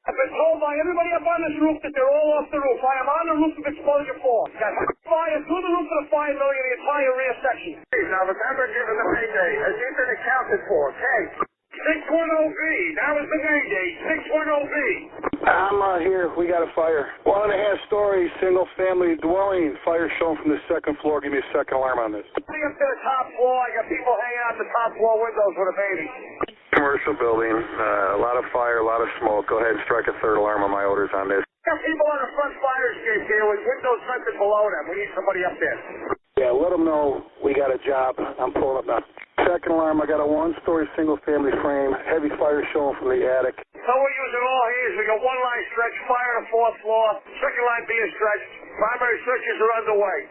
I've been told by everybody up on this roof that they're all off the roof. I am on the roof of exposure 4. Got fire through the roof of the fire building in the entire rear section. Now remember, given the payday, has he been accounted for? Okay. 610B. That was the payday. 610B. I'm here. We got a fire. 1.5-story, single-family dwelling. Fire shown from the second floor. Give me a second alarm on this. Coming up to the top floor. I got people hanging out the top floor windows with a baby. Commercial building. A lot of fire, a lot of smoke. Go ahead and strike a third alarm on my orders on this. Got people on the front fire escape here with windows vented below them. We need somebody up there. Yeah, let them know we got a job. I'm pulling up now. Second alarm, I got a 1-story single-family frame. Heavy fire showing from the attic. So we're using all hands. We got one line stretch, fire on the 4th floor, second line being stretched. Primary searches are underway.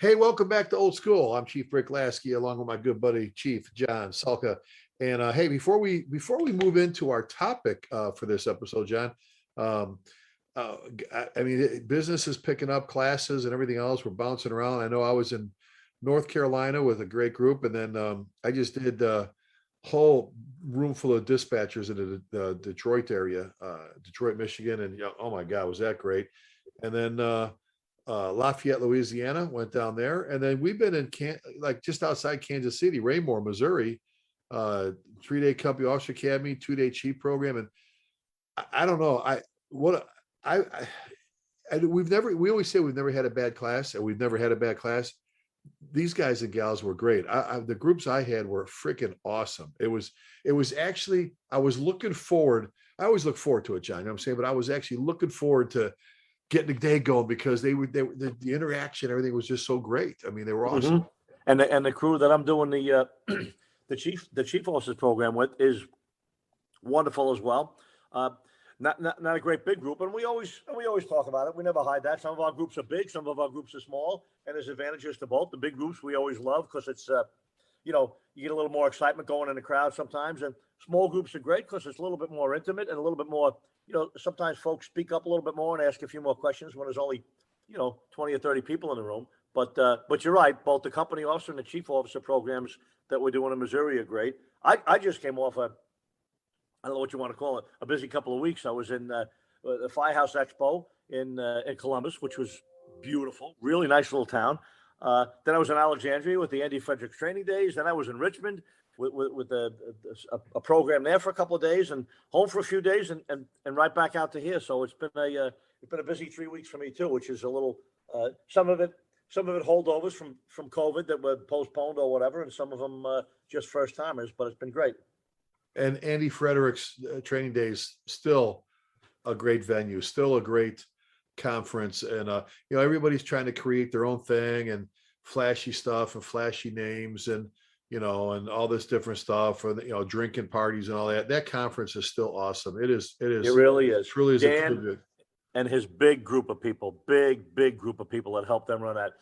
Hey, welcome back to Old School. I'm Chief Rick Lasky, along with my good buddy Chief John Salka. And hey, before we move into our topic for this episode, John, I mean, business is picking up, classes and everything else. We're bouncing around. I know I was in North Carolina with a great group, and then I just did a whole room full of dispatchers in the Detroit area, Detroit, Michigan, and oh my God, was that great! And then Lafayette, Louisiana, went down there, and then we've been in like just outside Kansas City, Raymore, Missouri, 3-day company officer academy, 2-day chief program, and I don't know, we always say we've never had a bad class, and we've never had a bad class. These guys and gals were great. The groups I had were freaking awesome. It was actually, I was looking forward. I always look forward to it, John, you know what I'm saying? But I was actually looking forward to getting the day going because the interaction, everything was just so great. I mean, they were awesome. Mm-hmm. And the crew that I'm doing the chief officers program with is wonderful as well. Not a great big group, and we always talk about it. We never hide that. Some of our groups are big, some of our groups are small, and there's advantages to both. The big groups we always love because it's you get a little more excitement going in the crowd sometimes, and small groups are great because it's a little bit more intimate and a little bit more. Sometimes folks speak up a little bit more and ask a few more questions when there's only 20 or 30 people in the room. But you're right. Both the company officer and the chief officer programs that we're doing in Missouri are great. I just came off I don't know what you want to call it, a busy couple of weeks. I was in the Firehouse Expo in Columbus, which was beautiful, really nice little town. Then I was in Alexandria with the Andy Fredericks Training Days. Then I was in Richmond with a program there for a couple of days, and home for a few days, and right back out to here. So it's been a busy 3 weeks for me too, which is a little some of it holdovers from COVID that were postponed or whatever, and some of them just first timers. But it's been great. And Andy Fredericks Training Days, still a great venue, still a great conference. And, everybody's trying to create their own thing and flashy stuff and flashy names and, and all this different stuff and, drinking parties and all that. That conference is still awesome. It is. It really is. Truly is a tribute. And his big group of people that helped them run that.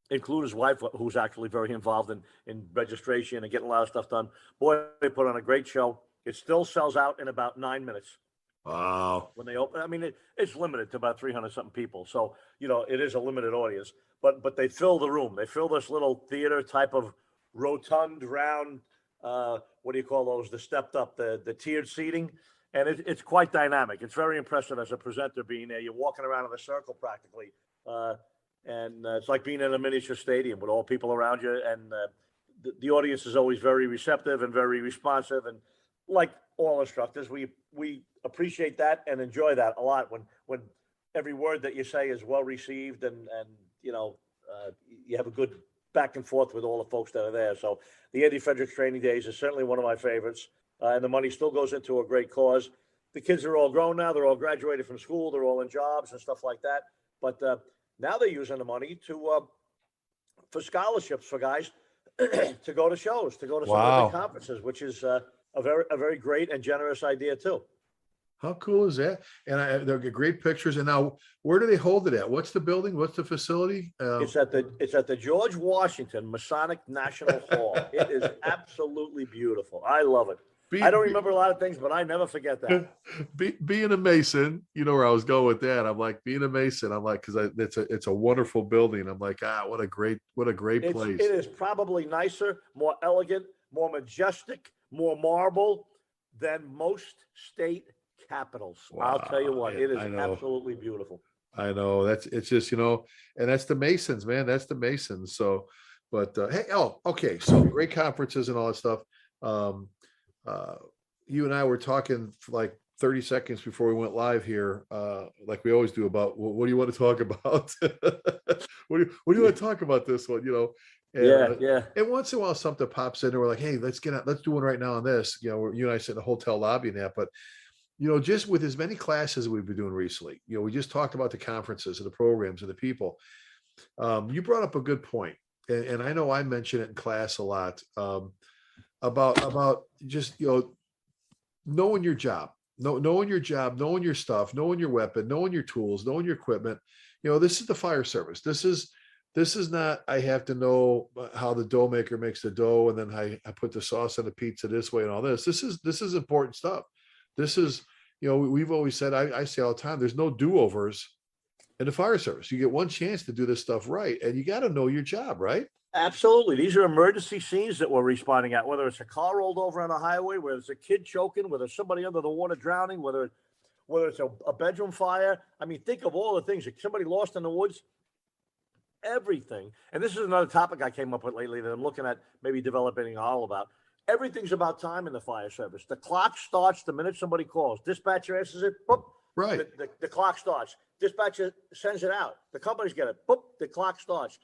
Include his wife, who's actually very involved in registration and getting a lot of stuff done. Boy, they put on a great show. It still sells out in about 9 minutes. Wow. When they open, I mean, it's limited to about 300-something people. So, it is a limited audience. But they fill the room. They fill this little theater type of rotund, round, what do you call those? The stepped up, the tiered seating. And it's quite dynamic. It's very impressive as a presenter being there. You're walking around in a circle practically. And it's like being in a miniature stadium with all people around you. And the audience is always very receptive and very responsive. And like all instructors, we appreciate that and enjoy that a lot when every word that you say is well received and you have a good back and forth with all the folks that are there. So the Andy Fredericks Training Days is certainly one of my favorites. And the money still goes into a great cause. The kids are all grown now. They're all graduated from school. They're all in jobs and stuff like that. But now they're using the money for scholarships for guys to go to shows, to go to some of the conferences, which is a very great and generous idea too. How cool is that? And they're great pictures. And now, where do they hold it at? What's the building? What's the facility? It's at the George Washington Masonic National Hall. It is absolutely beautiful. I love it. I don't remember a lot of things, but I never forget that. Being a Mason, you know where I was going with that. I'm like, being a Mason, I'm like, because it's a wonderful building. I'm like, what a great place. It is probably nicer, more elegant, more majestic, more marble than most state capitals. I'll tell you what, it is I know. absolutely beautiful. I know it's just, and that's the Masons, man. That's the Masons. So, but hey, okay. So great conferences and all that stuff. Um, you and I were talking for like 30 seconds before we went live here, like we always do, about what do you want to talk about? What do you want to talk about this one? And, Yeah. and once in a while something pops in and we're like, hey, let's do one right now on this. You and I sit in a hotel lobby and that, but just with as many classes we've been doing recently, we just talked about the conferences and the programs and the people. You brought up a good point, and I know I mention it in class a lot, about just knowing your job, knowing your job, knowing your stuff, knowing your weapon, knowing your tools, knowing your equipment. This is the fire service. This is not, I have to know how the dough maker makes the dough and then I put the sauce on the pizza this way and all this. This is important stuff. This is, we've always said, I say all the time, there's no do-overs in the fire service. You get one chance to do this stuff right, and you got to know your job, right? Absolutely. These are emergency scenes that we're responding at, whether it's a car rolled over on a highway, whether it's a kid choking, whether it's somebody under the water drowning, whether it's a bedroom fire. I mean, think of all the things. Somebody lost in the woods, everything. And this is another topic I came up with lately that I'm looking at maybe developing all about. Everything's about time in the fire service. The clock starts the minute somebody calls. Dispatcher answers it, boop. Right. The clock starts. Dispatcher sends it out. The companies get it, boop. The clock starts.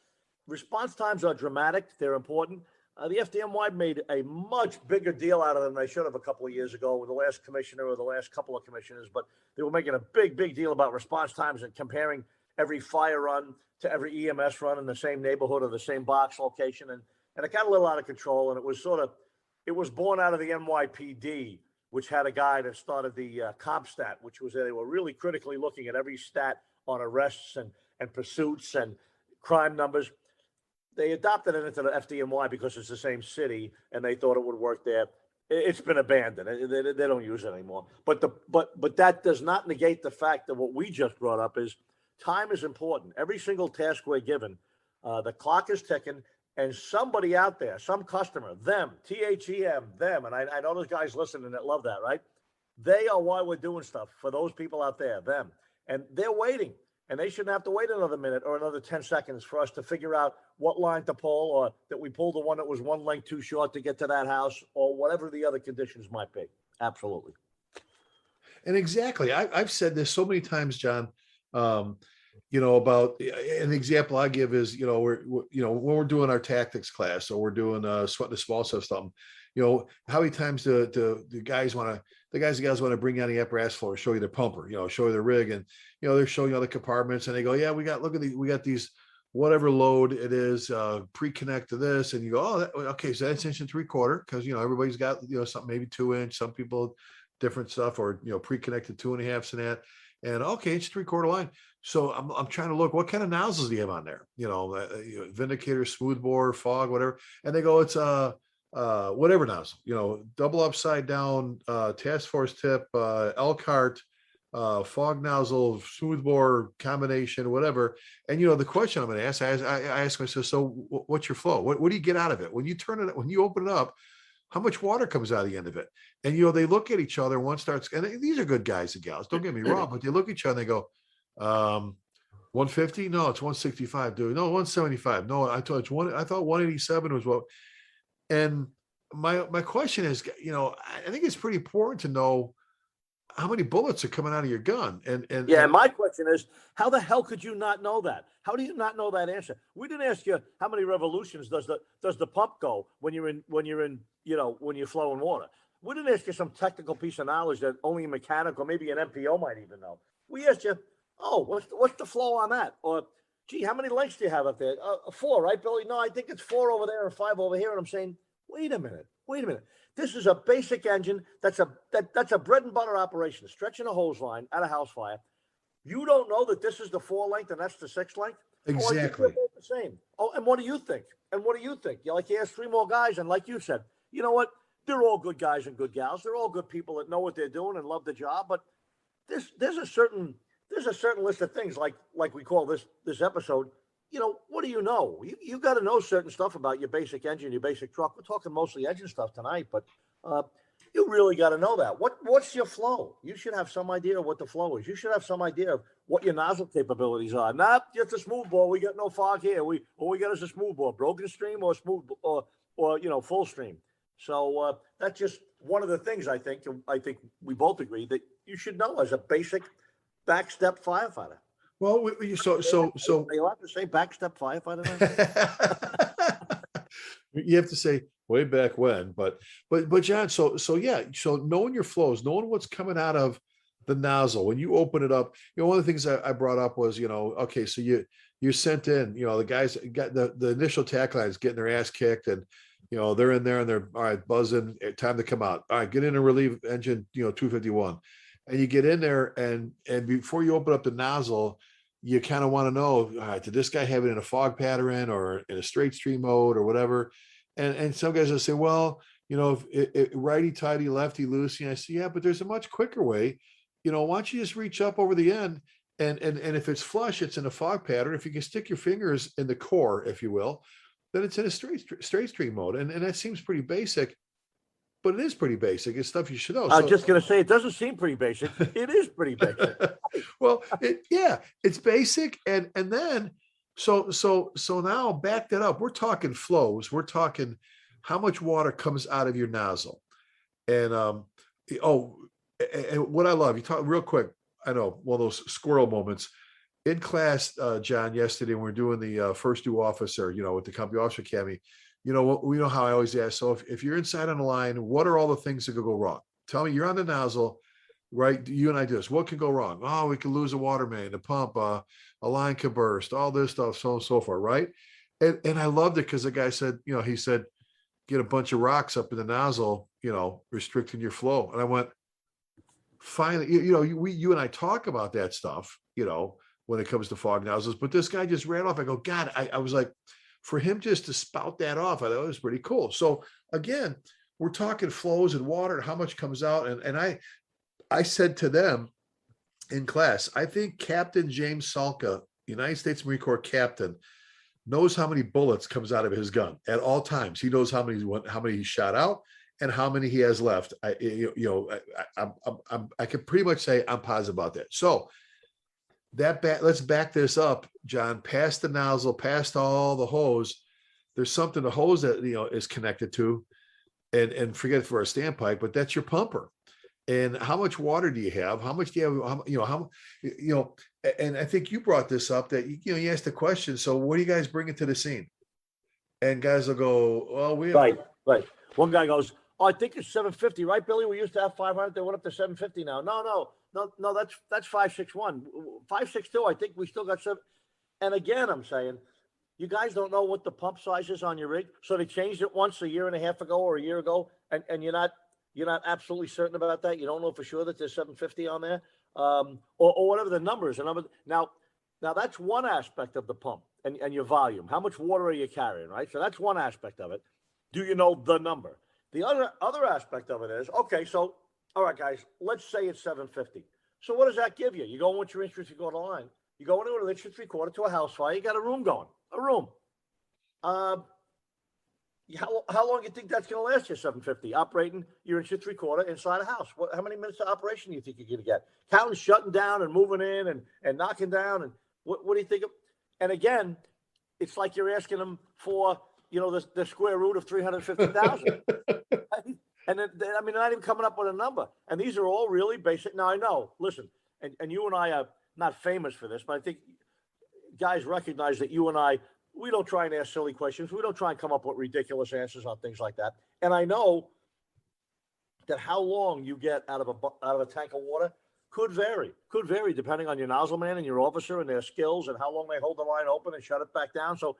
Response times are dramatic. They're important. The FDNY made a much bigger deal out of them than they should have a couple of years ago with the last commissioner or the last couple of commissioners. But they were making a big deal about response times and comparing every fire run to every EMS run in the same neighborhood or the same box location. And it got a little out of control. And it was born out of the NYPD, which had a guy that started the comp stat, which was that they were really critically looking at every stat on arrests and pursuits and crime numbers. They adopted it into the FDNY because it's the same city, and they thought it would work there. It's been abandoned. They don't use it anymore. But that does not negate the fact that what we just brought up is time is important. Every single task we're given, the clock is ticking. And somebody out there, some customer, them, THEM, them, and I know those guys listening that love that, right? They are why we're doing stuff for those people out there, them. And they're waiting. And they shouldn't have to wait another minute or another 10 seconds for us to figure out what line to pull, or that we pulled the one that was one length too short to get to that house, or whatever the other conditions might be. Absolutely. And exactly. I've said this so many times, John. About an example I give is, when we're doing our tactics class or we're doing sweat the small stuff, something, how many times the guys and gals want to bring down the apparatus floor, show you their pumper, show you the rig, and they're showing you all the compartments, and they go, yeah, we got these whatever load it is, pre-connect to this, and you go, oh, okay, so that's 1 3/4, because everybody's got something maybe 2 inch, some people different stuff, or pre-connected 2.5 and that. And okay, it's 3/4 line. So I'm trying to look, what kind of nozzles do you have on there? Vindicator, smoothbore, fog, whatever. And they go, it's whatever nozzle, double upside down, task force tip, Elkhart, fog nozzle, smoothbore combination, whatever. And the question I'm going to ask, I ask myself, so what's your flow? What do you get out of it when you when you open it up? How much water comes out of the end of it? And, they look at each other, one starts, and these are good guys and gals, don't get me wrong, but they look at each other and they go, 150? No, it's 165, dude. No, 175. No, I thought 187 was what. And my question is, I think it's pretty important to know how many bullets are coming out of your gun. And my question is, how the hell could you not know that? How do you not know that answer? We didn't ask you how many revolutions does the pump go when you're flowing water. We didn't ask you some technical piece of knowledge that only a mechanic or maybe an MPO might even know. We asked you, what's the flow on that? Or, gee, how many lengths do you have up there? 4, right, Billy? No, I think it's 4 over there and 5 over here. And I'm saying, wait a minute. This is a basic engine. That's a bread and butter operation. Stretching a hose line at a house fire. You don't know that this is the 4 length and that's the 6 length? Exactly. They're both the same. Oh, and what do you think? You ask 3 more guys, and like you said, you know what? They're all good guys and good gals. They're all good people that know what they're doing and love the job. But there's a certain list of things like we call this episode. What do you know? You got to know certain stuff about your basic engine, your basic truck. We're talking mostly engine stuff tonight, but You really got to know that. What's your flow? You should have some idea of what the flow is. You should have some idea of what your nozzle capabilities are. Not just a smooth bore. We got no fog here. All we got is a smooth bore, broken stream or smooth or full stream. So that's just one of the things I think we both agree that you should know as a basic backstep firefighter. Well, Are you allowed to say backstep firefighter now? You have to say way back when, but John, so yeah, so knowing your flows, knowing what's coming out of the nozzle when you open it up. One of the things I brought up was, okay, so you sent in, the guys got the initial tack line is getting their ass kicked, and they're in there and they're all right, buzzing, time to come out. All right, get in and relieve engine, 251. And you get in there and before you open up the nozzle, you kind of want to know, all right, did this guy have it in a fog pattern or in a straight stream mode or whatever? And some guys will say, well, if righty tighty, lefty loosey. I say, yeah, but there's a much quicker way. Why don't you just reach up over the end and if it's flush, it's in a fog pattern. If you can stick your fingers in the core, if you will, then it's in a straight stream mode. And that seems pretty basic, but it is pretty basic. It's stuff you should know. I was just going to say, it doesn't seem pretty basic. It is pretty basic. Well, it's basic. And then, so now back that up. We're talking flows. We're talking how much water comes out of your nozzle. And, and what I love, you talk real quick. I know one of those squirrel moments in class, John, yesterday, when we we're doing the first due officer, with the company officer academy, we know how I always ask. So if you're inside on the line, what are all the things that could go wrong? Tell me, you're on the nozzle, right? You and I do this. What can go wrong? Oh, we could lose a water main, a pump, a line could burst, all this stuff, so on and so forth, right? And I loved it because the guy said, he said, get a bunch of rocks up in the nozzle, restricting your flow. And I went, finally, you and I talk about that stuff, when it comes to fog nozzles, but this guy just ran off. I go, God, I was like, for him just to spout that off, I thought it was pretty cool. So again, we're talking flows and water and how much comes out. And I said to them in class, I think Captain James Salka, United States Marine Corps captain, knows how many bullets comes out of his gun at all times. He knows how many he shot out and how many he has left. I can pretty much say I'm positive about that. So let's back this up, John. Past the nozzle, past all the hose, there's something the hose that is connected to, and forget it for a standpipe, but that's your pumper. And how much water do you have? How much do you have? And I think you brought this up that you asked the question. So what do you guys bring into the scene? And guys will go, well, we have right. One guy goes, oh, I think it's 750, right, Billy? We used to have 500. They went up to 750 now. No, that's 561. 562, I think we still got 7. And again, I'm saying, you guys don't know what the pump size is on your rig. So they changed it once a year and a half ago or a year ago, and you're not absolutely certain about that. You don't know for sure that there's 750 on there, or whatever the numbers. Now that's one aspect of the pump and your volume. How much water are you carrying, right? So that's one aspect of it. Do you know the number? The other aspect of it is, okay, so, all right, guys, let's say it's 750. So what does that give you? You go in with your inch and three-quarter line. You go into an inch and three-quarter to a house fire. You got a room going, a room. How long do you think that's going to last you, 750, operating your inch and three-quarter inside a house? How many minutes of operation do you think you're going to get? Counting, shutting down and moving in and knocking down. And what do you think of? And again, it's like you're asking them for, the square root of 350,000. And then, they're not even coming up with a number. And these are all really basic. Now, I know, listen, and you and I are not famous for this, but I think guys recognize that you and I, we don't try and ask silly questions. We don't try and come up with ridiculous answers on things like that. And I know that how long you get out of a tank of water could vary depending on your nozzle man and your officer and their skills and how long they hold the line open and shut it back down. So,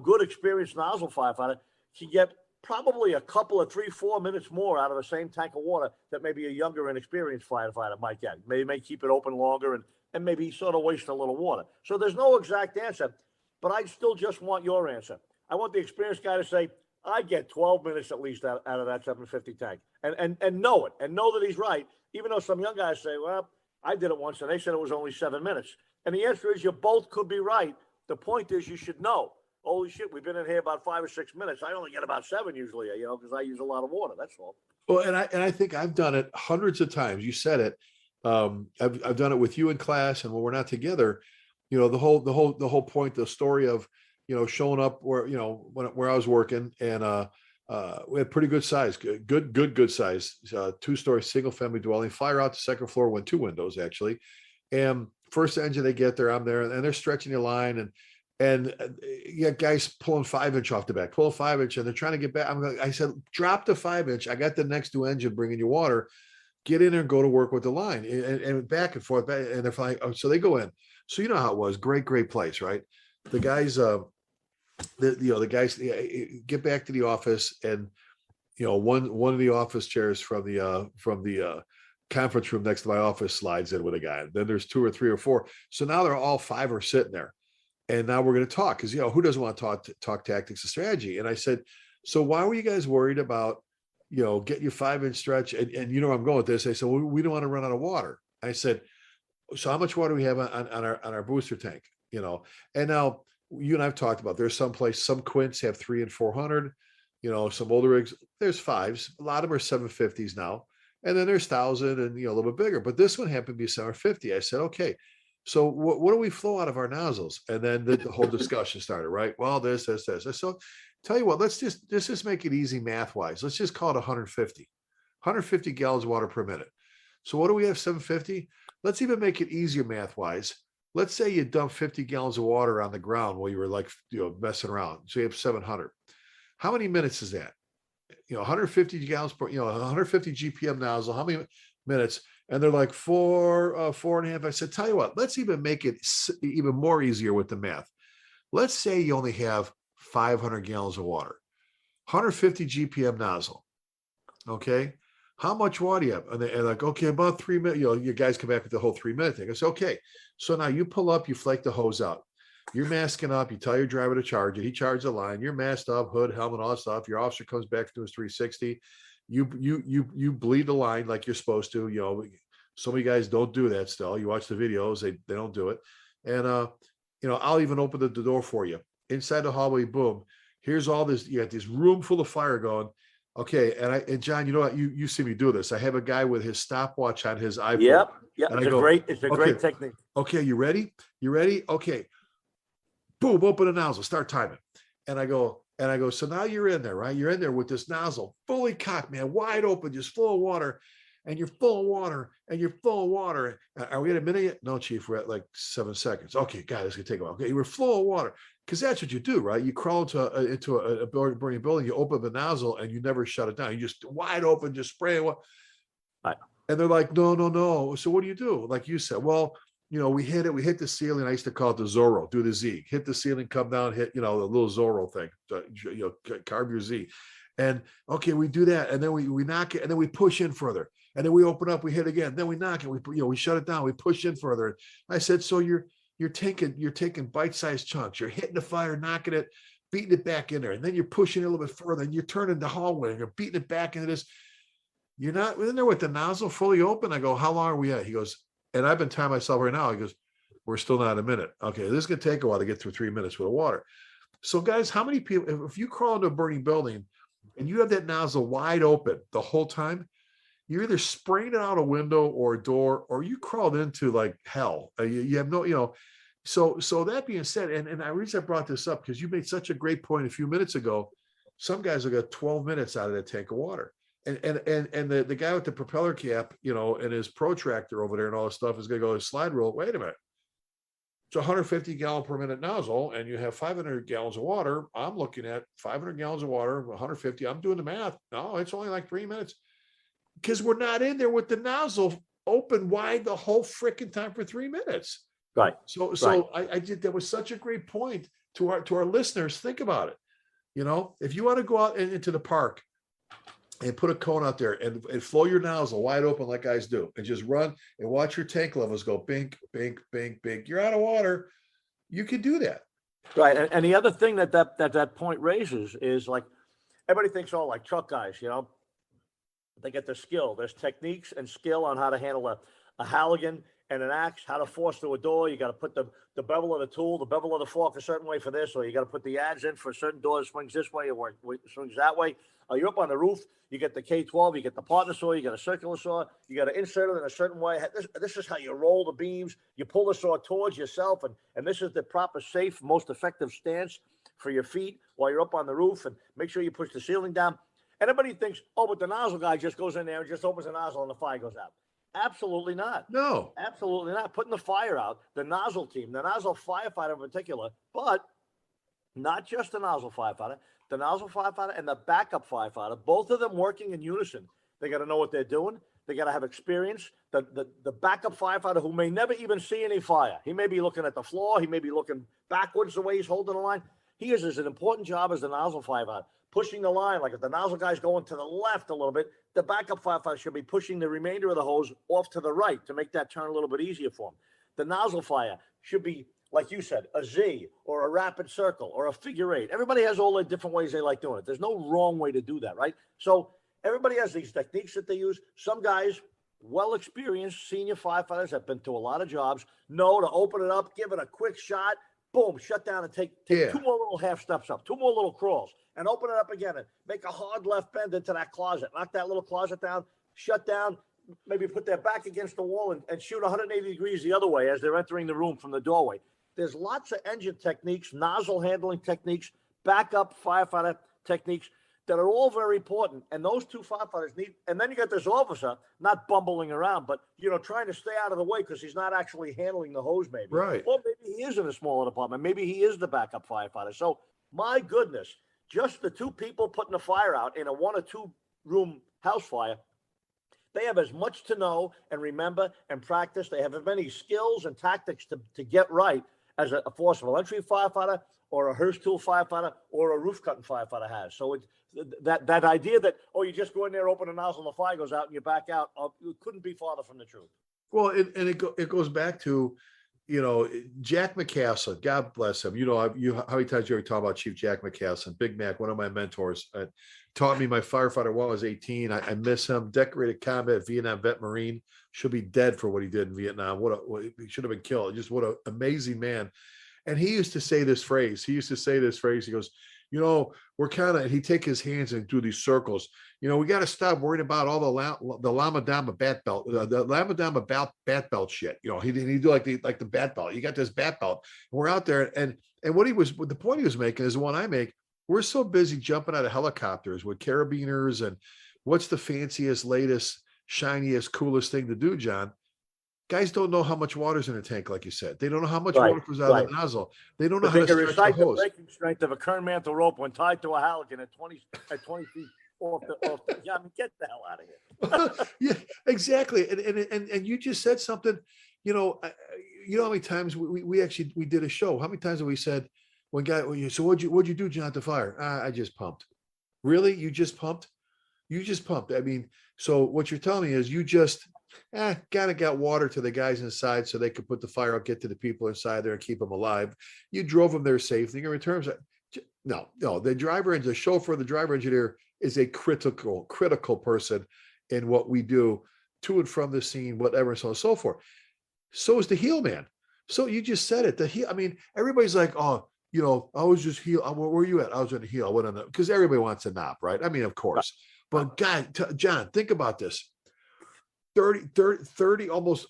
good experienced nozzle firefighter can get probably a couple of 3-4 minutes more out of the same tank of water that maybe a younger and experienced firefighter might get. Maybe may keep it open longer and maybe sort of waste a little water. So there's no exact answer, but I still just want your answer. I want the experienced guy to say, I get 12 minutes at least out of that 750 tank and know it and know that he's right, even though some young guys say, well, I did it once and they said it was only 7 minutes. And the answer is you both could be right. The point is you should know. Holy shit, we've been in here about 5 or 6 minutes. I only get about 7 usually, because I use a lot of water. That's all. Well, and I think I've done it hundreds of times. You said it. I've done it with you in class, and when we're not together, the whole point, the story of showing up where where I was working, and we had pretty good size, good size, 2-story single family dwelling. Fire out the second floor, went 2 windows actually, and first engine they get there, I'm there, and they're stretching the line, and you got guys pulling 5-inch off the back, pull a 5-inch, and they're trying to get back. I said, drop the 5-inch. I got the next 2 engine bringing you water. Get in there and go to work with the line, and back and forth. And they're like, oh, so they go in. So you know how it was. Great place, right? The guys, the guys get back to the office, and one of the office chairs from the conference room next to my office slides in with a guy. Then there's 2 or 3 or 4. So now they're all 5 are sitting there. And now we're going to talk, because who doesn't want to talk tactics and strategy? And I said, so why were you guys worried about getting your 5-inch stretch? And I'm going with this. I said, well, we don't want to run out of water. I said, so how much water do we have on our booster tank? And now you and I've talked about, there's some quints have 300 and 400. Some older rigs, there's 5s. A lot of them are 750s now, and then there's 1,000 and a little bit bigger. But this one happened to be 750. I said, okay. So what do we flow out of our nozzles? And then the whole discussion started, right? Well, this. So tell you what, let's just make it easy math wise. Let's just call it 150 gallons of water per minute. So what do we have? 750. Let's even make it easier math wise. Let's say you dump 50 gallons of water on the ground while you were messing around. So you have 700. How many minutes is that? 150 gallons per, 150 GPM nozzle. How many minutes? And they're like 4.5. I said, tell you what, let's even make it even more easier with the math. Let's say you only have 500 gallons of water, 150 GPM nozzle. Okay. How much water do you have? And they're like, okay, about 3 minutes. You guys come back with the whole 3-minute thing. I said, okay. So now you pull up, you flake the hose out. You're masking up. You tell your driver to charge it. He charges the line. You're masked up, hood, helmet, all that stuff. Your officer comes back to his 360. You bleed the line like you're supposed to. Some of you guys don't do that still. You watch the videos, they don't do it. And I'll even open the door for you. Inside the hallway, boom. Here's all this. You got this room full of fire going. Okay, and John, you know what? You see me do this. I have a guy with his stopwatch on his iPhone. Yep. And It's a great technique. Okay, you ready? Okay. Boom, open the nozzle, start timing. And I go, so now you're in there, right? You're in there with this nozzle fully cocked, man, wide open, just full of water. And you're full of water, and you're full of water. Are we at a minute yet? No, Chief, we're at like 7 seconds. Okay, God, this is gonna take a while. Okay, we're full of water, because that's what you do, right? You crawl into a burning building, you open the nozzle, and you never shut it down. You just wide open, just spray it. Right. And they're like, no. So what do you do? Like you said, well, we hit the ceiling. I used to call it the Zorro. Do the Z. Hit the ceiling, come down, hit the little Zorro thing. Carve your Z. And okay, we do that, and then we knock it, and then we push in further. And then we open up, we hit again, then we knock it, we shut it down, we push in further. I said, so you're taking bite-sized chunks, you're hitting the fire, knocking it, beating it back in there, and then you're pushing it a little bit further, and you're turning the hallway, and you're beating it back into this. You're not in there with the nozzle fully open. I go, how long are we at? He goes, and I've been timing myself right now. He goes, we're still not a minute. Okay, this is gonna take a while to get through 3 minutes with the water. So guys, how many people, if you crawl into a burning building and you have that nozzle wide open the whole time, you're either spraying it out a window or a door, or you crawled into like hell. You have no, so that being said, and the reason I brought this up, because you made such a great point a few minutes ago. Some guys will get 12 minutes out of that tank of water. And the guy with the propeller cap, and his protractor over there and all this stuff is going to go slide rule. Wait a minute. It's 150 gallon per minute nozzle, and you have 500 gallons of water. I'm looking at 500 gallons of water, 150. I'm doing the math. No, it's only like 3 minutes. Because we're not in there with the nozzle open wide the whole freaking time for 3 minutes. Right. So right. I did. That was such a great point to our listeners. Think about it. If you want to go out into the park and put a cone out there and flow your nozzle wide open like guys do, and just run and watch your tank levels go bink, bink, bink, bink. You're out of water. You can do that. Right. And the other thing that point raises is, like, everybody thinks, like truck guys, they get the skill. There's techniques and skill on how to handle a Halligan and an axe, how to force through a door. You got to put the bevel of the tool, the bevel of the fork a certain way for this, or you got to put the adze in for a certain door that swings this way or swings that way. You're up on the roof. You get the K12, you get the partner saw, you get a circular saw, you got to insert it in a certain way. This is how you roll the beams. You pull the saw towards yourself, and this is the proper, safe, most effective stance for your feet while you're up on the roof. And make sure you push the ceiling down. Everybody thinks, oh, but the nozzle guy just goes in there and just opens the nozzle and the fire goes out. Absolutely not. No. Absolutely not. Putting the fire out, the nozzle team, the nozzle firefighter in particular, but not just the nozzle firefighter, the nozzle firefighter and the backup firefighter, both of them working in unison. They got to know what they're doing. They got to have experience. The backup firefighter who may never even see any fire. He may be looking at the floor. He may be looking backwards the way he's holding the line. He is as an important job as the nozzle firefighter, pushing the line. Like if the nozzle guy's going to the left a little bit, the backup firefighter should be pushing the remainder of the hose off to the right to make that turn a little bit easier for him. The nozzle fire should be, like you said, a Z or a rapid circle or a figure eight. Everybody has all the different ways they like doing it. There's no wrong way to do that, right? So everybody has these techniques that they use. Some guys, well-experienced senior firefighters, have been to a lot of jobs, know to open it up, give it a quick shot, boom, shut down and take two more little half steps up, two more little crawls, and open it up again and make a hard left bend into that closet. Knock that little closet down, shut down, maybe put their back against the wall and shoot 180 degrees the other way as they're entering the room from the doorway. There's lots of engine techniques, nozzle handling techniques, backup firefighter techniques that are all very important. And those two firefighters need, and then you got this officer not bumbling around, but, trying to stay out of the way because he's not actually handling the hose maybe. Right. Or maybe he is in a smaller department. Maybe he is the backup firefighter. So my goodness, just the two people putting the fire out in a 1 or 2 room house fire, they have as much to know and remember and practice. They have as many skills and tactics to get right as a forcible entry firefighter or a Hurst tool firefighter or a roof cutting firefighter has. So it's that idea that, you just go in there, open a nozzle, and the fire goes out and you back out, it couldn't be farther from the truth. Well, it goes back to, Jack McCaslin, God bless him. How many times you ever talk about Chief Jack McCaslin, Big Mac, one of my mentors, taught me my firefighter while I was 18. I miss him. Decorated combat, Vietnam vet Marine, should be dead for what he did in Vietnam. He should have been killed. Just what an amazing man. And he used to say this phrase. He goes, we're kind of, he'd take his hands and do these circles. We got to stop worrying about all the Lama Dama bat belt, the Lama Dama bat belt shit. He'd do like the bat belt. You got this bat belt. And we're out there. And the point he was making is the one I make. We're so busy jumping out of helicopters with carabiners and what's the fanciest, latest, shiniest, coolest thing to do, John. Guys don't know how much water's in a tank, like you said. They don't know how much water comes out of the nozzle. They don't know how to stretch the hose. The breaking strength of a Kern mantle rope when tied to a halogen at 20 feet off the get the hell out of here. Yeah, exactly. And you just said something, how many times we did a show. How many times have we said, so what'd you do, John, at the fire? I just pumped. Really? You just pumped? You just pumped. I mean, so what you're telling me is you just got water to the guys inside so they could put the fire out, get to the people inside there and keep them alive. You drove them there safely. In return, no, the driver and the chauffeur, the driver engineer is a critical person in what we do to and from the scene, whatever, so on and so forth. So is the heel man. So you just said it. The heel, I mean, everybody's like, I was just heel. Where were you at? I was in the heel. I went on the, because everybody wants a knob, right? I mean, of course. But John, think about this. 30, almost,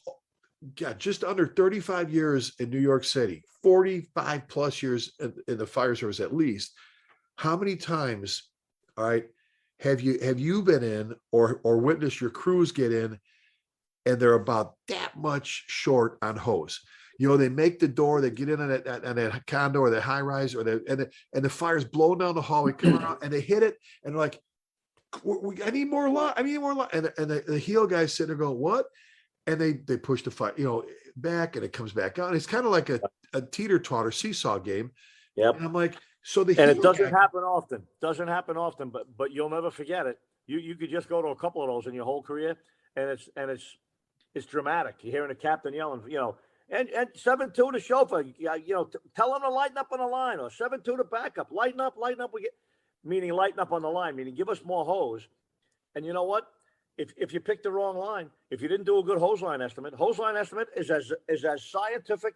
just under 35 years in New York City, 45 plus years in the fire service at least. How many times, all right, have you been in or witnessed your crews get in and they're about that much short on hose? They make the door, they get in on that condo or that high rise and the fire's blowing down the hallway, coming out, and they hit it and they're like, I need more line. And the heel guys sitting there going, what? And they push the fire, back, and it comes back on. It's kind of like a teeter-totter seesaw game. Yep. And I'm like, so it doesn't happen often. But you'll never forget it. You could just go to a couple of those in your whole career, and it's dramatic. You're hearing a captain yelling, and 7-2 to chauffeur, tell him to lighten up on the line, or 7-2 to backup, lighten up. Meaning lighten up on the line, meaning give us more hose. And you know what? If you pick the wrong line, if you didn't do a good hose line estimate is as scientific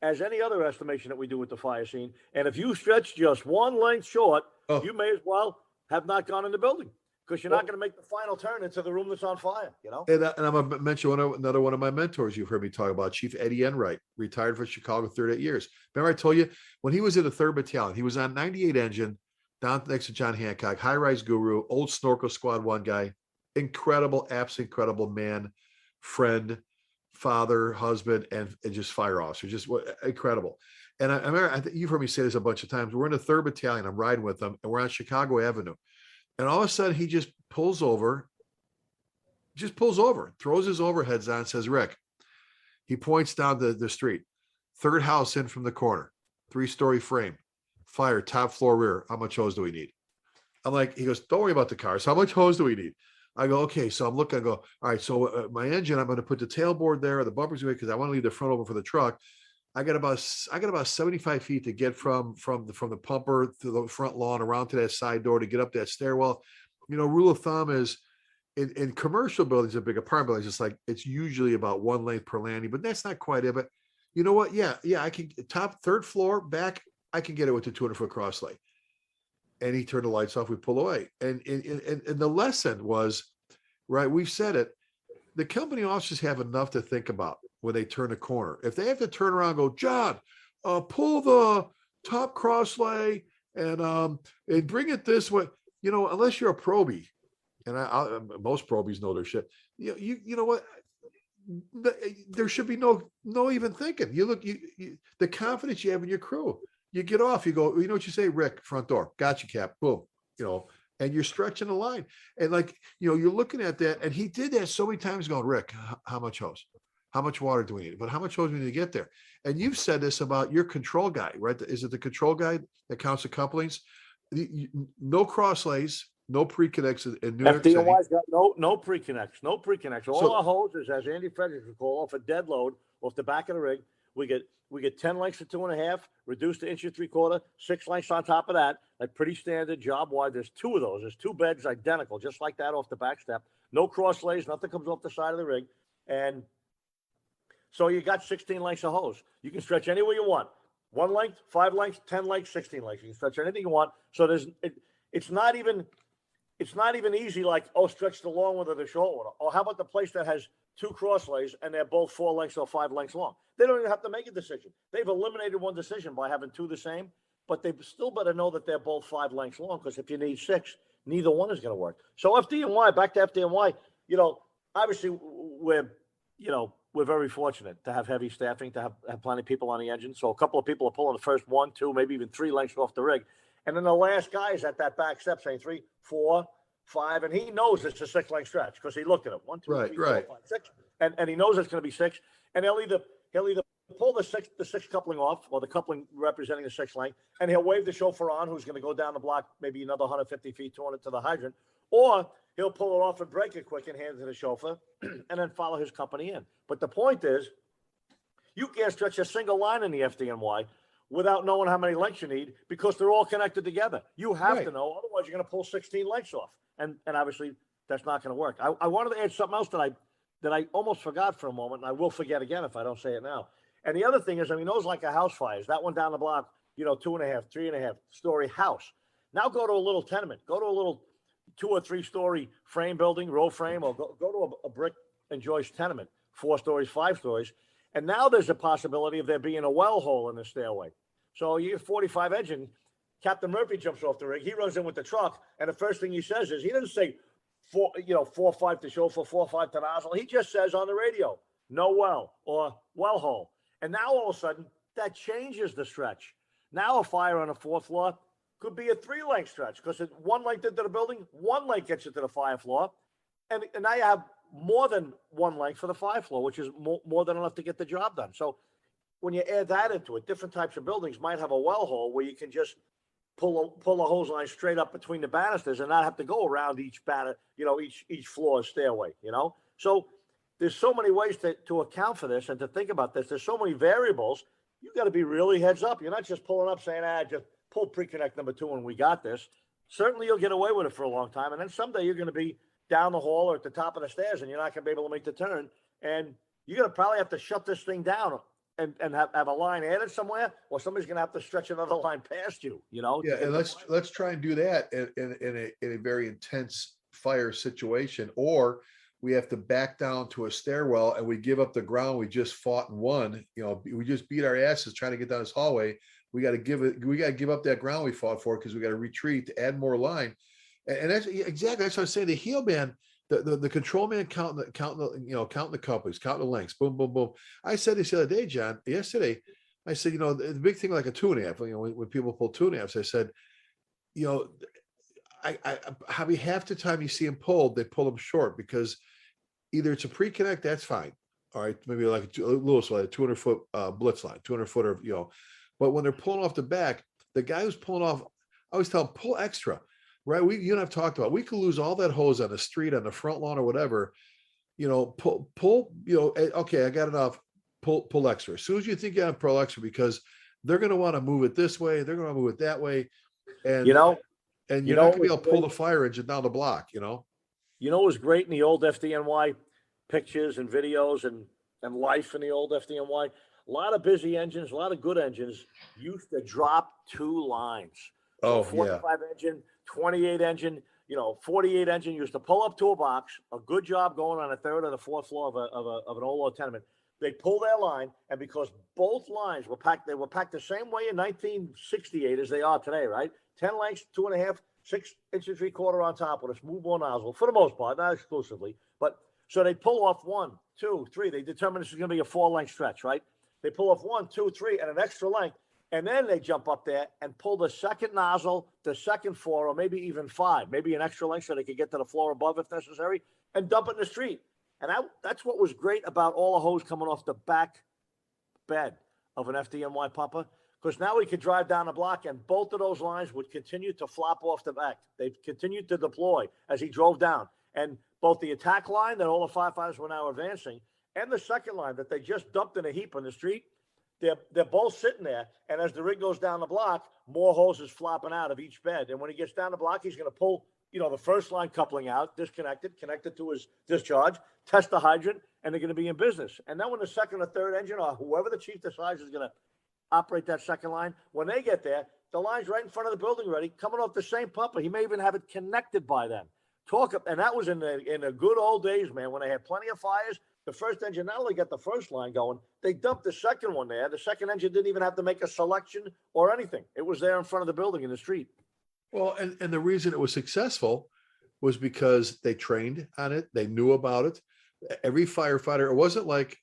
as any other estimation that we do with the fire scene. And if you stretch just one length short, you may as well have not gone in the building because you're not going to make the final turn into the room that's on fire, you know? And I'm going to mention another one of my mentors you've heard me talk about, Chief Eddie Enright, retired from Chicago, 38 years. Remember I told you when he was in the 3rd Battalion, he was on 98 engine down next to John Hancock, high-rise guru, old Snorkel Squad 1 guy, incredible, absolutely incredible man, friend, father, husband, and just fire officer, just incredible. And I remember, I think you've heard me say this a bunch of times. We're in the 3rd Battalion. I'm riding with them, and we're on Chicago Avenue. And all of a sudden, he just pulls over, throws his overheads on, says, Rick. He points down the street. 3rd house in from the corner, 3-story frame, fire, top floor, rear. How much hose do we need? I'm like, he goes, don't worry about the cars. How much hose do we need? I go, okay. So I'm looking, I go, all right. So my engine, I'm going to put the tailboard there, or the bumpers away, because I want to leave the front open for the truck. I got about 75 feet to get from the pumper to the front lawn around to that side door to get up that stairwell. You know, rule of thumb is in commercial buildings and big apartment buildings, it's like it's usually about 1 length per landing, but that's not quite it. But you know what? Yeah, I can top 3rd floor back. I can get it with the 200-foot cross lay. And he turned the lights off. We pull away. And the lesson was, right, we've said it, the company officers have enough to think about when they turn a corner. If they have to turn around and go, John, pull the top cross lay and bring it this way, you know, unless you're a probie, and most probies know their shit. You know what? There should be no even thinking. You look, the confidence you have in your crew. You get off, you go, you know what you say, Rick, front door, gotcha, Cap, boom, you know, and you're stretching the line. And like, you know, you're looking at that, and he did that so many times going, Rick, how much hose? How much water do we need? But how much hose do we need to get there? And you've said this about your control guy, right? Is it the control guy that counts the couplings? No cross lays, no pre-connects in New York City. FDNY's got no pre-connects, no pre-connects. All our hoses, as Andy Fredericks would call, off a dead load, off the back of the rig. We get 10 lengths to 2.5, reduced to 1.75 inches, 6 lengths on top of that. Like pretty standard job wide. There's 2 of those. There's 2 beds identical, just like that off the back step. No cross lays, nothing comes off the side of the rig. And so you got 16 lengths of hose. You can stretch any way you want. 1 length, 5 lengths, 10 lengths, 16 lengths. You can stretch anything you want. So it's not even easy like, oh, stretch the long one or the short one. Or how about the place that has 2 cross lays and they're both 4 lengths or 5 lengths long? They don't even have to make a decision. They've eliminated one decision by having 2 the same, but they still better know that they're both 5 lengths long, because if you need 6, neither one is going to work. So FDNY, back to FDNY, you know, obviously we're very fortunate to have heavy staffing, to have plenty of people on the engine. So a couple of people are pulling the first 1, 2, maybe even 3 lengths off the rig. And then the last guy is at that back step saying 3, 4, 5, and he knows it's a 6-length stretch because he looked at it. 1, 2, 3, 4, 5, 6, and he knows it's going to be 6. And he'll either pull the six coupling off, or the coupling representing the 6 length, and he'll wave the chauffeur on, who's going to go down the block maybe another 150 feet, 200 to the hydrant, or he'll pull it off and break it quick and hand it to the chauffeur, and then follow his company in. But the point is, you can't stretch a single line in the FDNY without knowing how many lengths you need, because they're all connected together. You have to know, otherwise you're going to pull 16 lengths off, and obviously that's not going to work. I wanted to add something else that I almost forgot for a moment, and I will forget again if I don't say it now. And the other thing is, I mean, those like a house fires, that one down the block, 2.5, 3.5 story house. Now go to a little tenement, go to a little 2 or 3 story frame building, row frame, or go to a brick and joist tenement, 4 stories, 5 stories. And now there's a possibility of there being a well hole in the stairway. So you get 45 engine, Captain Murphy jumps off the rig, he runs in with the truck, and the first thing he says is, he doesn't say 4-5 to chauffeur, 4-5 to nozzle. He just says on the radio, no well, or well hole. And now all of a sudden, that changes the stretch. Now a fire on the 4th floor could be a 3-length stretch, because 1 length into the building, 1 length gets you to the 5th floor. And now you have more than 1 length for the 5th floor, which is more than enough to get the job done. So when you add that into it, different types of buildings might have a well hole where you can just pull a hose line straight up between the banisters and not have to go around each each floor's stairway, So there's so many ways to account for this and to think about this. There's so many variables. You got to be really heads up. You're not just pulling up saying, just pull pre-connect number 2 and we got this. Certainly you'll get away with it for a long time. And then someday you're going to be down the hall or at the top of the stairs and you're not going to be able to make the turn. And you're going to probably have to shut this thing down and have a line added somewhere, or somebody's going to have to stretch another line past you, Yeah, and let's try and do that in a very intense fire situation, or we have to back down to a stairwell and we give up the ground we just fought and won. We just beat our asses trying to get down this hallway. We got to give up that ground we fought for because we got to retreat to add more line. And that's exactly that's what I was saying. The heel man, the control man counting the couples, counting the lengths, boom, boom, boom. I said this the other day, John, yesterday. I said, the big thing like a 2.5, when people pull 2.5s, I said, I half the time you see them pulled, they pull them short because either it's a pre-connect, that's fine. All right, maybe like a Lewis, like a 200-foot blitz line, 200-footer, but when they're pulling off the back, the guy who's pulling off, I always tell him, pull extra, right? You and I've talked about, we could lose all that hose on the street, on the front lawn or whatever, pull, okay, I got enough, pull extra. As soon as you think you have pull extra, because they're going to want to move it this way, they're going to move it that way. And, you're not going to be able to pull the fire engine down the block, It was great in the old FDNY pictures and videos and life in the old FDNY. A lot of busy engines, a lot of good engines used to drop 2 lines. So 45 engine, 28 engine, 48 engine used to pull up to a box, a good job going on a 3rd or the 4th floor of an old tenement. They pull their line, and because both lines were packed, they were packed the same way in 1968 as they are today, right? 10 lengths, 2.5, 6 inches 3/4 on top with a smooth bore nozzle for the most part, not exclusively. But so they pull off 1, 2, 3. They determine this is going to be a 4-length stretch, right? They pull off 1, 2, 3, and an extra length. And then they jump up there and pull the second nozzle, the second 4, or maybe even 5, maybe an extra length so they could get to the floor above if necessary, and dump it in the street. And that's what was great about all the hose coming off the back bed of an FDNY pumper, because now we could drive down the block and both of those lines would continue to flop off the back. They continued to deploy as he drove down. And both the attack line that all the firefighters were now advancing and the second line that they just dumped in a heap on the street, they're both sitting there. And as the rig goes down the block, more hoses flopping out of each bed. And when he gets down the block, he's going to pull, the first line coupling out, connected to his discharge, test the hydrant, and they're going to be in business. And then when the second or third engine or whoever the chief decides is going to operate that second line, when they get there, the line's right in front of the building ready, coming off the same pumper. He may even have it connected by then. And that was in the good old days, man, when they had plenty of fires. The first engine not only got the first line going, they dumped the second one there. The second engine didn't even have to make a selection or anything. It was there in front of the building in the street. Well, and the reason it was successful was because they trained on it. They knew about it. Every firefighter, it wasn't like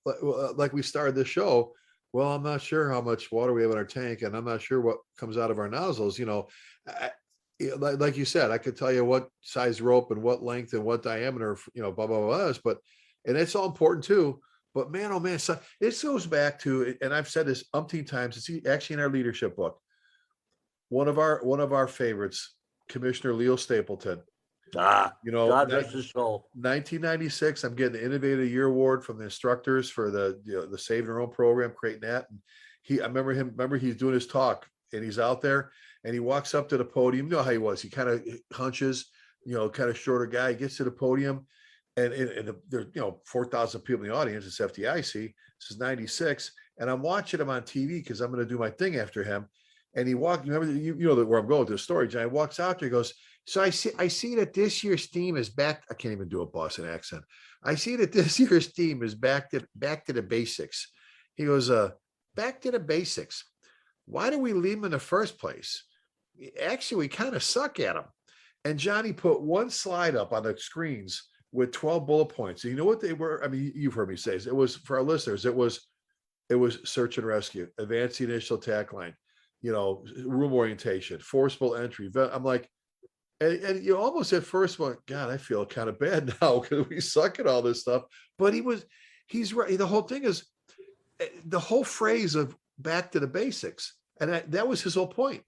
we started this show. Well, I'm not sure how much water we have in our tank, and I'm not sure what comes out of our nozzles. Like you said, I could tell you what size rope and what length and what diameter, blah, blah, blah, and it's all important too. But man, oh man, so this goes back to, and I've said this umpteen times, it's actually in our leadership book. One of our favorites, Commissioner Leo Stapleton. God rest his soul. 1996, I'm getting the Innovator of the Year award from the instructors for the Save Your Own program, creating that. And I remember he's doing his talk, and he's out there, and he walks up to the podium. You know how he was. He kind of hunches, kind of shorter guy. He gets to the podium, and there's 4,000 people in the audience. It's FDIC. This is 96, and I'm watching him on TV because I'm going to do my thing after him. And he walked. Remember, where I'm going with this story. John walks out there. He goes, "So I see that this year's theme is back." I can't even do a Boston accent. I see that this year's theme is back to the basics. He goes, "Back to the basics. Why do we leave them in the first place? Actually, we kind of suck at them." And Johnny put one slide up on the screens with 12 bullet points. And you know what they were? I mean, you've heard me say this. It was, for our listeners, it was search and rescue, advanced the initial attack line, room orientation, forcible entry. I'm like, and you almost at first went, God, I feel kind of bad now because we suck at all this stuff. But he's right. The whole thing is, the whole phrase of back to the basics. And that was his whole point.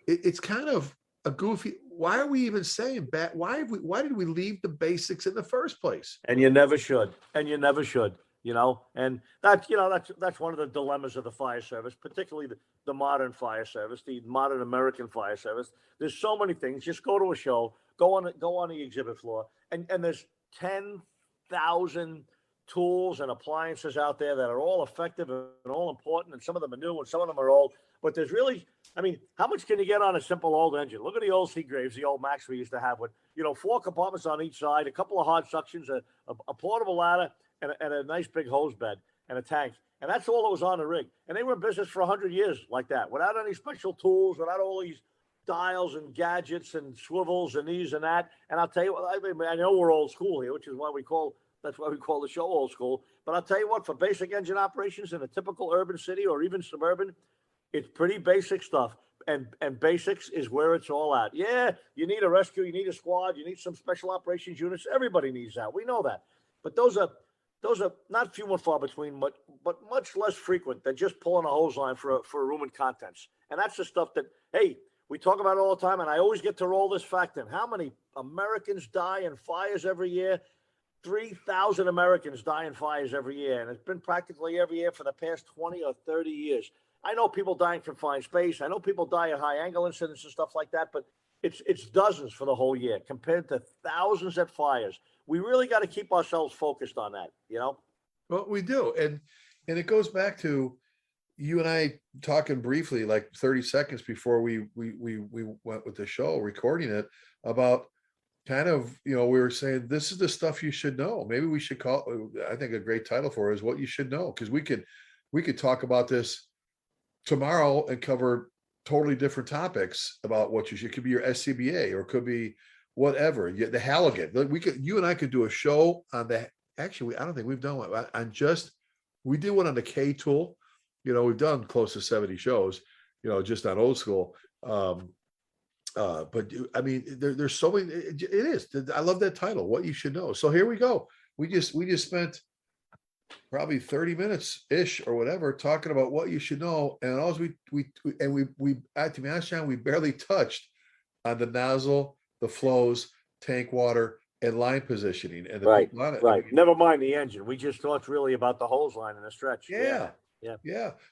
It's kind of a goofy. Why are we even saying back? Why did we leave the basics in the first place? And you never should. And that's one of the dilemmas of the fire service, particularly the modern fire service, the modern American fire service. There's so many things. Just go to a show, go on the exhibit floor, and there's 10,000 tools and appliances out there that are all effective and all important, and some of them are new and some of them are old. But there's really, I mean, how much can you get on a simple old engine? Look at the old Seagraves, the old Max we used to have with, 4 compartments on each side, a couple of hard suctions, a portable ladder, and a nice big hose bed and a tank. And that's all that was on the rig. And they were in business for 100 years like that, without any special tools, without all these dials and gadgets and swivels and these and that. And I'll tell you what, I know we're old school here, which is why that's why we call the show old school. But I'll tell you what, for basic engine operations in a typical urban city or even suburban, it's pretty basic stuff. And basics is where it's all at. Yeah, you need a rescue, you need a squad, you need some special operations units. Everybody needs that. We know that. But those are not few and far between, but much less frequent than just pulling a hose line for a room and contents. And that's the stuff that, hey, we talk about it all the time, and I always get to roll this fact in. How many Americans die in fires every year? 3,000 Americans die in fires every year, and it's been practically every year for the past 20 or 30 years. I know people die in confined space. I know people die at high angle incidents and stuff like that, but it's dozens for the whole year compared to thousands at fires. We really got to keep ourselves focused on that, Well, we do. And it goes back to you and I talking briefly, like 30 seconds before we went with the show, recording it, about kind of, we were saying, this is the stuff you should know. Maybe we should call, I think a great title for it is What You Should Know. Because we could talk about this tomorrow and cover totally different topics about what you should. It could be your SCBA or it could be whatever, the Halligan. You and I could do a show on that. Actually, I don't think we've done one on we did one on the K tool. We've done close to 70 shows, just on old school. But I mean, there's so many, it is, I love that title, What You Should Know. So here we go. We just spent probably 30 minutes ish or whatever, talking about what you should know. And all to be honest, John, we barely touched on the nozzle, the flows, tank water, and line positioning. And right. Never mind the engine. We just talked really about the hose line in the stretch. Yeah.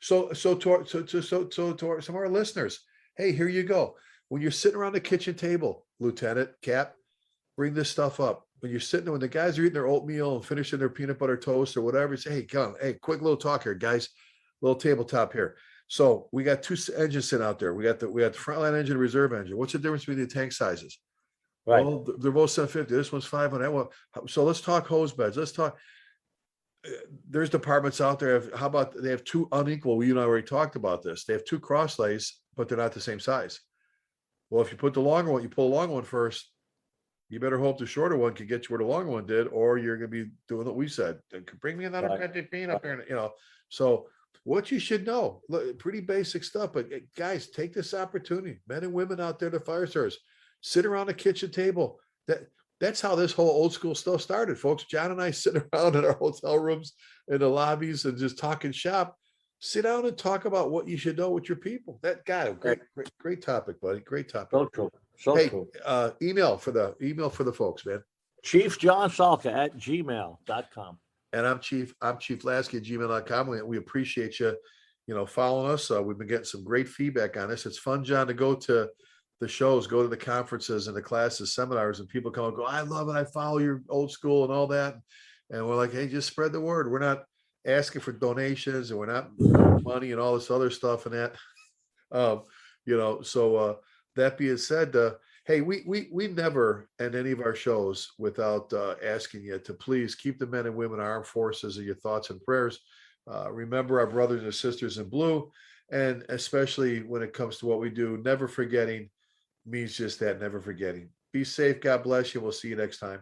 So to some of our listeners, hey, here you go. When you're sitting around the kitchen table, Lieutenant, Cap, bring this stuff up. When you're sitting there, when the guys are eating their oatmeal and finishing their peanut butter toast or whatever, you say, hey, come on, hey, quick little talk here, guys, little tabletop here. So we got 2 engines sitting out there. We got the frontline engine, reserve engine. What's the difference between the tank sizes? Right. Well, they're both 750. This one's 500. So let's talk hose beds. Let's talk. There's departments out there. How about they have 2 unequal? You and I already talked about this. They have 2 cross lays, but they're not the same size. Well, if you put the longer one, you pull the long one first, you better hope the shorter one can get you where the longer one did, or you're going to be doing what we said. Bring me another 50 feet up here, So what you should know, pretty basic stuff. But guys, take this opportunity. Men and women out there, the fire service, sit around the kitchen table. That's how this whole old school stuff started, folks. John and I sitting around in our hotel rooms, in the lobbies, and just talking shop. Sit down and talk about what you should know with your people. That guy, great topic, buddy. Great topic. So true. So hey, true. Email for the folks, man. Chief John Salka at gmail.com. And I'm Chief Lasky at gmail.com. We appreciate you, following us. We've been getting some great feedback on this. It's fun, John, to go to the shows, go to the conferences and the classes, seminars, and people come and go, I love it. I follow your old school and all that. And we're like, hey, just spread the word. We're not asking for donations and we're not money and all this other stuff and that. So that being said, hey, we never end any of our shows without asking you to please keep the men and women of armed forces in your thoughts and prayers. Remember our brothers and sisters in blue, and especially when it comes to what we do, never forgetting means just that, never forgetting. Be safe. God bless you. We'll see you next time.